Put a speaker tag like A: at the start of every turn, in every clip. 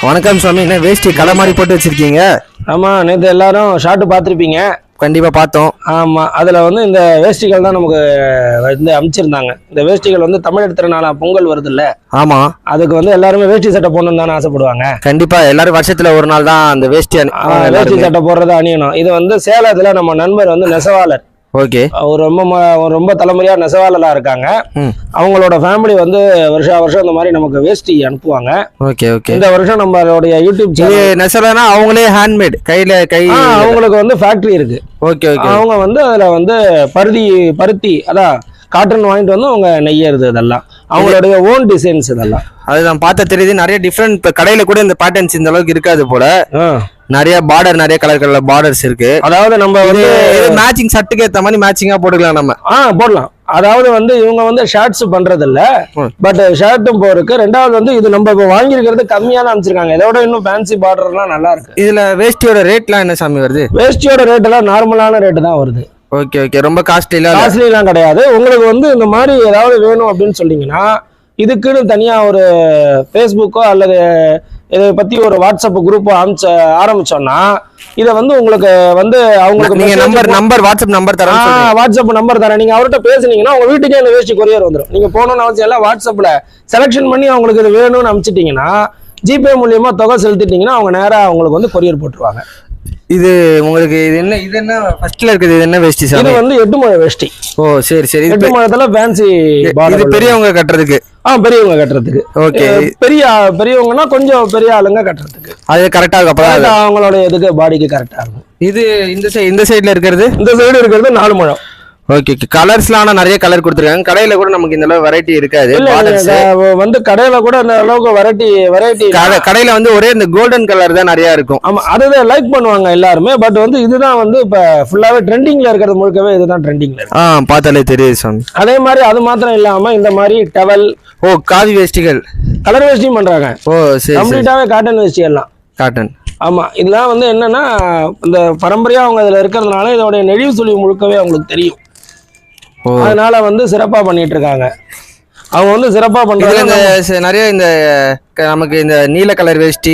A: வணக்கம் சுவாமி. என்ன வேஷ்டி கடை மாதிரி போட்டு வச்சிருக்கீங்க?
B: ஆமா, நேற்று எல்லாரும் ஷார்ட் பார்த்துருப்பீங்க.
A: கண்டிப்பா பார்த்தோம்.
B: ஆமா, அதுல வந்து இந்த வேஷ்டிகள் தான் நமக்கு வந்து அமைச்சிருந்தாங்க. இந்த வேஷ்டிகள் வந்து தமிழர் திருநாளா பொங்கல் வருது இல்ல?
A: ஆமா,
B: அதுக்கு வந்து எல்லாருமே வேஷ்டி சட்டை போடணும்னு தானே ஆசைப்படுவாங்க.
A: கண்டிப்பா எல்லாரும் வருஷத்துல ஒரு நாள் தான் அந்த வேஷ்டி
B: வேஷ்டி சட்டை போடுறத அணியணும். இது வந்து சேலத்துல நம்ம நண்பர் வந்து நெசவாளர்,
A: ஓகே,
B: அவர் ரொம்ப தலைமுறையா நெசவாளரா இருக்காங்க. அவங்களோட ஃபேமிலி வந்து வருஷம் இந்த மாதிரி நமக்கு வேஷ்டி அனுப்புவாங்க.
A: Okay okay.
B: இந்த வருஷம் நம்மளுடைய யூடியூப் சேனல்
A: நெசவாளனா அவங்களே ஹேண்ட்மேட் கை
B: அவங்களுக்கு வந்து ஃபேக்டரி இருக்கு.
A: Okay okay.
B: அவங்க வந்து அதுல வந்து பருத்தி அதான் காட்டன் வாங்கிட்டு வந்து அவங்க நெய்யறது. இதெல்லாம் அவங்களுடைய ஓன் டிசைன்ஸ். இதெல்லாம்
A: அதுதான் பார்த்தா தெரியுது. நிறைய டிஃப்ரெண்ட் கடையில கூட இந்த பேட்டர்ன்ஸ் இந்த அளவுக்கு இருக்காது போல. நிறைய பார்டர், நிறைய கலர் பார்டர்ஸ் இருக்கு. அதாவது நம்ம வந்து மேட்சிங் சட்டுக்கு ஏத்த மாதிரி மேட்சிங்கா போட்டுக்கலாம் நம்ம.
B: போடலாம். அதாவது வந்து இவங்க வந்து ஷர்ட்ஸ் பண்றது இல்ல, பட் ஷர்ட்டும் போருக்கு. ரெண்டாவது வந்து இது நம்ம இப்போ வாங்கியிருக்கிறது கம்மியா தான் அமைச்சிருக்காங்க. இதோட இன்னும் ஃபேன்சி பார்டர்லாம் நல்லா இருக்கு.
A: இதுல வேஷ்டியோட ரேட்லாம் என்ன சாமி வருது?
B: வேஷ்டியோட ரேட் எல்லாம் நார்மலான ரேட்டு தான் வருது.
A: Okay okay. ரொம்ப காஸ்ட்லிலாம்
B: கிடையாது. உங்களுக்கு வந்து இந்த மாதிரி ஏதாவது வேணும் அப்படின்னு சொன்னீங்கன்னா இதுக்குன்னு தனியா ஒரு ஃபேஸ்புக்கோ அல்லது இதை பத்தி ஒரு வாட்ஸ்அப் குரூப் ஆரம்பிச்சோம்னா இதை வந்து உங்களுக்கு வந்து அவங்களுக்கு
A: வாட்ஸ்அப்
B: நம்பர் தரேன். நீங்க அவர்கிட்ட பேசுனீங்கன்னா உங்க வீட்டுக்கே இந்த வேஷ்டி கொரியர் வந்துடும். நீங்க போகணும்னு அவசியம் இல்லை. வாட்ஸ்அப்ல செலக்ஷன் பண்ணி அவங்களுக்கு இது வேணும்னு அனுப்பிச்சிட்டீங்கன்னா ஜிபே மூலியமா தொகை செலுத்திட்டீங்கன்னா அவங்க நேரா அவங்களுக்கு வந்து கொரியர் போட்டுருவாங்க.
A: இது உங்களுக்கு இது என்ன ஃபர்ஸ்ட்ல இருக்குது? இது என்ன வேஷ்டி சார்?
B: இது வந்து 8 முழ வேஷ்டி.
A: ஓ சரி சரி.
B: 8 முழத்துல ஃபேன்சி பார்டர்.
A: இது பெரியவங்க கட்டுறதுக்கு?
B: பெரியவங்க கட்டுறதுக்கு.
A: ஓகே.
B: பெரியவங்கன்னா கொஞ்சம் பெரிய ஆளுங்க கட்டுறதுக்கு
A: அது கரெக்டா இருக்கும். அப்பதான்
B: அவங்களோட இதுக்கு பாடிக்கு கரெக்டா இருக்கும்.
A: இது இந்த சைடுல இருக்கிறது?
B: இந்த சைடு இருக்கிறது 4 முழம்.
A: ஓகே. கலர்ஸ்லாம் நிறைய கலர் கொடுத்துருக்காங்க. கடையில கூட நமக்கு இந்த அளவு வெரைட்டி இருக்காது.
B: வந்து கடையில கூட அந்த அளவுக்கு வெரைட்டி
A: கடையில வந்து ஒரே இந்த கோல்டன் கலர் தான் நிறைய இருக்கும்.
B: ஆமா, அதுதான் லைக் பண்ணுவாங்க எல்லாருமே. பட் வந்து இதுதான் வந்து இப்ப ஃபுல்லாவே ட்ரெண்டிங்ல இருக்கிறது. முழுக்கவே இதுதான் ட்ரெண்டிங்ல இருக்கு.
A: பார்த்தாலே தெரியுது சாமி.
B: அதே மாதிரி அது மாத்திரம் இல்லாம இந்த மாதிரி டவல்,
A: காவி வேஷ்டிகள்,
B: கலர் வேஷ்டியும் பண்றாங்க.
A: சரி.
B: கம்ப்ளீட்டாவே காட்டன் வேஷ்டி எல்லாம்
A: காட்டன்.
B: ஆமா, இதெல்லாம் வந்து என்னன்னா இந்த பரம்பரையா அவங்க இதுல இருக்கிறதுனால இதோட நெழிவு சுழி முழுக்கவே அவங்களுக்கு தெரியும். அதனால வந்து சிறப்பா பண்ணிட்டு இருக்காங்க. அவங்க வந்து சிறப்பா பண்றாங்க.
A: நிறைய இந்த நமக்கு இந்த நீல கலர் வேஷ்டி,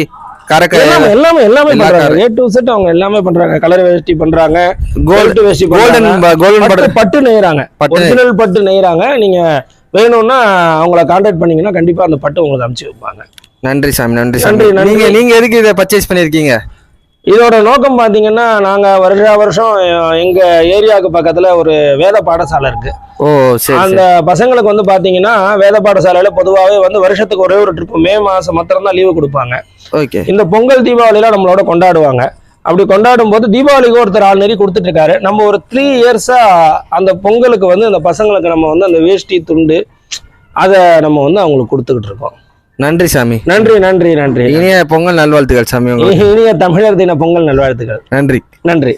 B: எல்லாமே பண்றாங்க. A to Z அவங்க எல்லாமே பண்றாங்க. கலர் வேஷ்டி பண்றாங்க, கோல்டு வேஷ்டி பண்றாங்க, பட்டு நெய்யறாங்க, ஒரிஜினல் பட்டு நெய்யறாங்க. நீங்க வேணும்னா அவங்கள கான்டாக்ட் பண்ணீங்கன்னா கண்டிப்பா அந்த பட்டு உங்களுக்கு அனுப்பிச்சு வைப்பாங்க.
A: நன்றி சாமி. நன்றி. நீங்க எதுக்கு இதை பர்ச்சேஸ் பண்ணிருக்கீங்க?
B: இதோட நோக்கம் பாத்தீங்கன்னா நாங்க வருஷம் எங்க ஏரியாவுக்கு பக்கத்துல ஒரு வேத பாடசாலை இருக்கு. அந்த பசங்களுக்கு வந்து பாத்தீங்கன்னா வேத பாடசாலையில பொதுவாகவே வந்து வருஷத்துக்கு ஒரே ஒரு ட்ரிப் மே மாசம் மாத்திரம் தான் லீவு கொடுப்பாங்க. இந்த பொங்கல் தீபாவளிலாம் நம்மளோட கொண்டாடுவாங்க. அப்படி கொண்டாடும் போது தீபாவளிக்கு ஒருத்தர் ஆள்நெறி கொடுத்துட்டு இருக்காரு. நம்ம ஒரு 3 இயர்ஸா அந்த பொங்கலுக்கு வந்து அந்த பசங்களுக்கு நம்ம வந்து அந்த வேஷ்டி துண்டு அதை நம்ம வந்து அவங்களுக்கு கொடுத்துக்கிட்டு இருக்கோம்.
A: நன்றி சாமி.
B: நன்றி.
A: இனிய பொங்கல் நல்வாழ்த்துக்கள் சாமி.
B: இனிய தமிழர் தின பொங்கல் நல்வாழ்த்துக்கள்.
A: நன்றி.